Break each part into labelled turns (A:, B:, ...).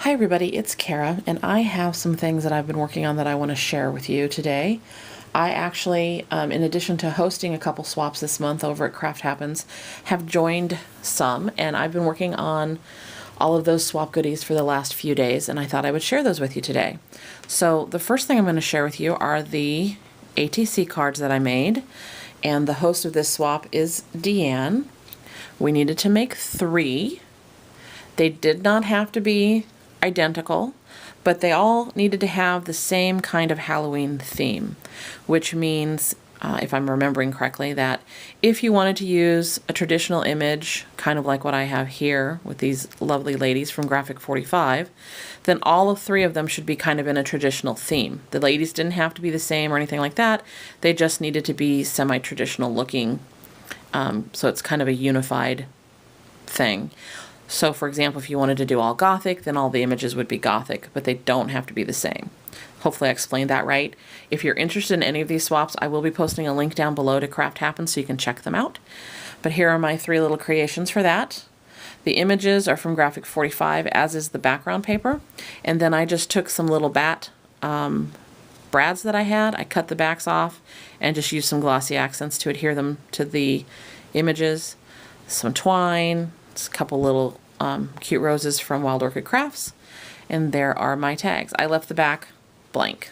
A: Hi everybody, it's Kara, and I have some things that I've been working on that I want to share with you today. I actually, in addition to hosting a couple swaps this month over at Craft Happens, have joined some, and I've been working on all of those swap goodies for the last few days, and I thought I would share those with you today. So the first thing I'm going to share with you are the ATC cards that I made, and the host of this swap is Deanne. We needed to make 3. They did not have to be identical, but they all needed to have the same kind of Halloween theme, which means, if I'm remembering correctly, that if you wanted to use a traditional image, kind of like what I have here with these lovely ladies from Graphic 45, then all of 3 of them should be kind of in a traditional theme. The ladies didn't have to be the same or anything like that. They just needed to be semi-traditional looking, so it's kind of a unified thing. So for example, if you wanted to do all Gothic, then all the images would be Gothic, but they don't have to be the same. Hopefully I explained that right. If you're interested in any of these swaps, I will be posting a link down below to Craft Happens so you can check them out. But here are my 3 little creations for that. The images are from Graphic 45, as is the background paper. And then I just took some little brads that I had. I cut the backs off and just used some glossy accents to adhere them to the images. Some twine, a couple little cute roses from Wild Orchid Crafts, and there are my tags. I left the back blank.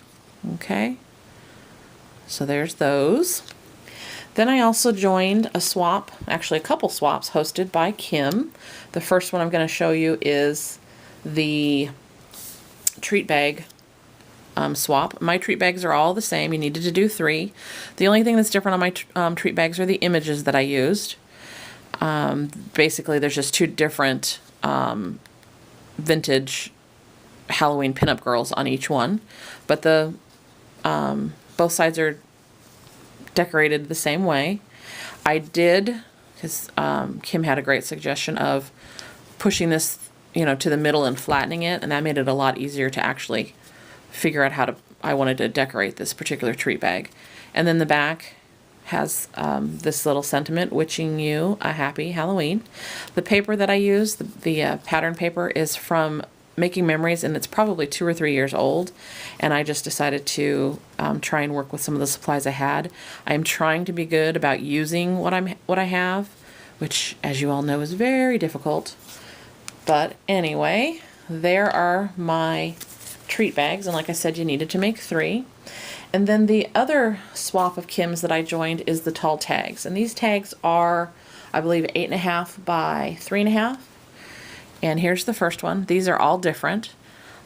A: Okay, so there's those. Then I also joined a swap, actually a couple swaps hosted by Kim. The first one I'm going to show you is the treat bag swap. My treat bags are all the same. You needed to do 3. The only thing that's different on my treat bags are the images that I used. Basically, there's just 2 different vintage Halloween pinup girls on each one, but the both sides are decorated the same way. I did, because Kim had a great suggestion of pushing this, to the middle and flattening it, and that made it a lot easier to actually figure out I wanted to decorate this particular treat bag. And then the back has this little sentiment, wishing you a happy Halloween. The paper that I use, the pattern paper, is from Making Memories, and it's probably 2 or 3 years old, and I just decided to try and work with some of the supplies I had. I'm trying to be good about using what I have, which, as you all know, is very difficult. But anyway, there are my treat bags, and like I said, you needed to make 3. And then the other swap of Kim's that I joined is the tall tags. And these tags are, I believe, 8.5 by 3.5. And here's the first one. These are all different.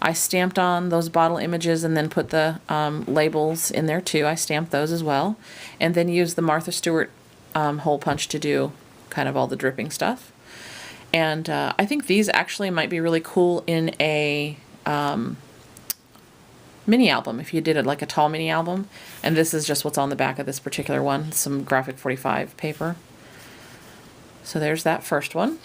A: I stamped on those bottle images and then put the labels in there too. I stamped those as well. And then used the Martha Stewart hole punch to do kind of all the dripping stuff. And I think these actually might be really cool in a mini album, if you did it like a tall mini album. And this is just what's on the back of this particular one, some Graphic 45 paper. So there's that first one.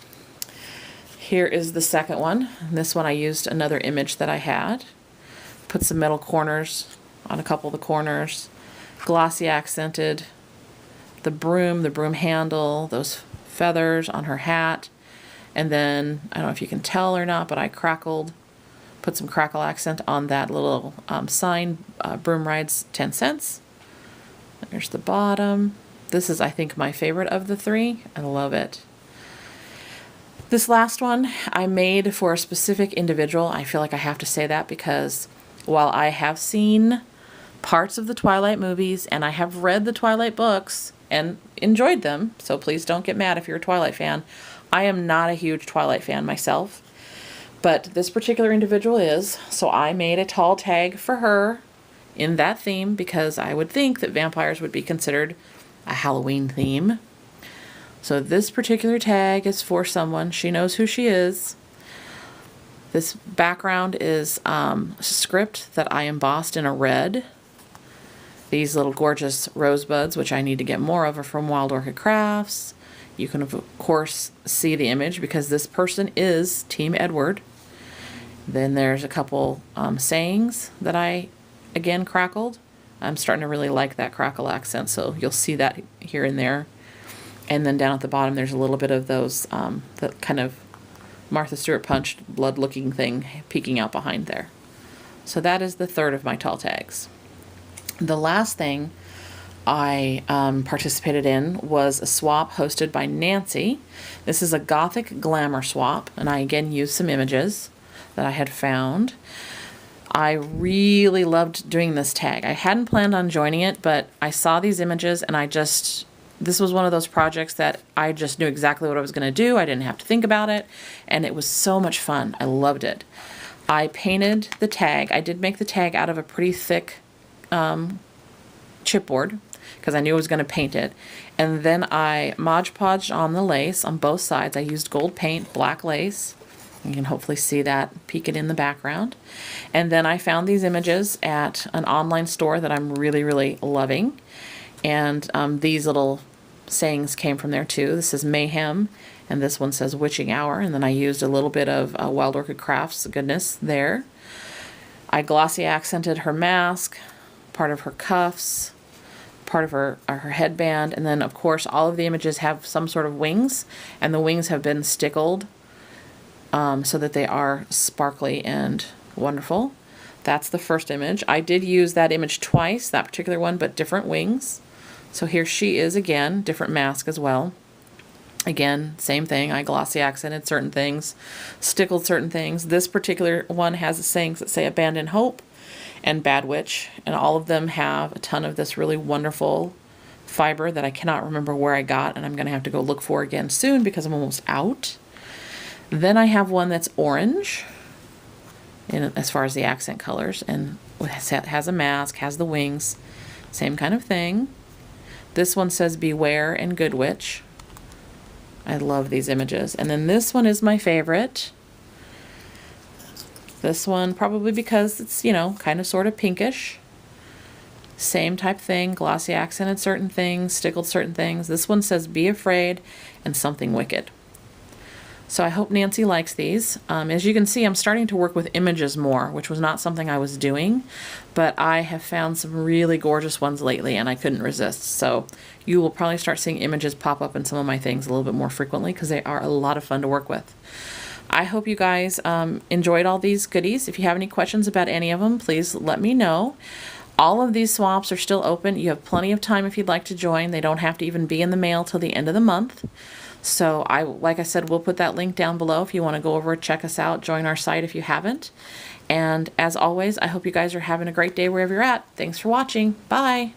A: Here is the second one. And this one I used another image that I had. Put some metal corners on a couple of the corners. Glossy accented the broom handle, those feathers on her hat. And then, I don't know if you can tell or not, but I put some crackle accent on that little sign, Broom Rides 10 cents. There's the bottom. This is, I think, my favorite of the 3. I love it. This last one I made for a specific individual. I feel like I have to say that because while I have seen parts of the Twilight movies and I have read the Twilight books and enjoyed them, so please don't get mad if you're a Twilight fan, I am not a huge Twilight fan myself. But this particular individual is, so I made a tall tag for her in that theme because I would think that vampires would be considered a Halloween theme. So this particular tag is for someone. She knows who she is. This background is script that I embossed in a red. These little gorgeous rosebuds, which I need to get more of, are from Wild Orchid Crafts. You can, of course, see the image because this person is Team Edward. Then there's a couple sayings that I, again, crackled. I'm starting to really like that crackle accent, so you'll see that here and there. And then down at the bottom, there's a little bit of those, that kind of Martha Stewart punched blood looking thing peeking out behind there. So that is the third of my tall tags. The last thing I participated in was a swap hosted by Nancy. This is a Gothic Glamour swap, and I again used some images that I had found. I really loved doing this tag. I hadn't planned on joining it, but I saw these images and this was one of those projects that I just knew exactly what I was going to do. I didn't have to think about it, and it was so much fun. I loved it. I painted the tag. I did make the tag out of a pretty thick chipboard because I knew I was going to paint it. And then I Mod Podged on the lace on both sides. I used gold paint, black lace. You can hopefully see that peeking in the background. And then I found these images at an online store that I'm really, really loving. And these little sayings came from there too. This is Mayhem, and this one says Witching Hour. And then I used a little bit of Wild Orchid Crafts goodness there. I glossy accented her mask, part of her cuffs, part of her headband, and then of course all of the images have some sort of wings, and the wings have been stickled so that they are sparkly and wonderful. That's the first image. I did use that image twice, that particular one, but different wings. So here she is again, different mask as well. Again, same thing. I glossy accented certain things, stickled certain things. This particular one has sayings that say Abandon Hope and Bad Witch, and all of them have a ton of this really wonderful fiber that I cannot remember where I got, and I'm going to have to go look for again soon because I'm almost out. Then I have one that's orange as far as the accent colors, and it has a mask, has the wings, same kind of thing. This one says Beware and Good Witch. I love these images. And then this one is my favorite. This one probably because it's, you know, kind of sort of pinkish. Same type thing, glossy accented certain things, stickled certain things. This one says Be Afraid and Something Wicked. So I hope Nancy likes these. As you can see, I'm starting to work with images more, which was not something I was doing, but I have found some really gorgeous ones lately and I couldn't resist. So you will probably start seeing images pop up in some of my things a little bit more frequently because they are a lot of fun to work with. I hope you guys enjoyed all these goodies. If you have any questions about any of them, please let me know. All of these swaps are still open. You have plenty of time if you'd like to join. They don't have to even be in the mail till the end of the month. So like I said, we'll put that link down below if you want to go over, check us out, join our site if you haven't. And as always, I hope you guys are having a great day wherever you're at. Thanks for watching. Bye.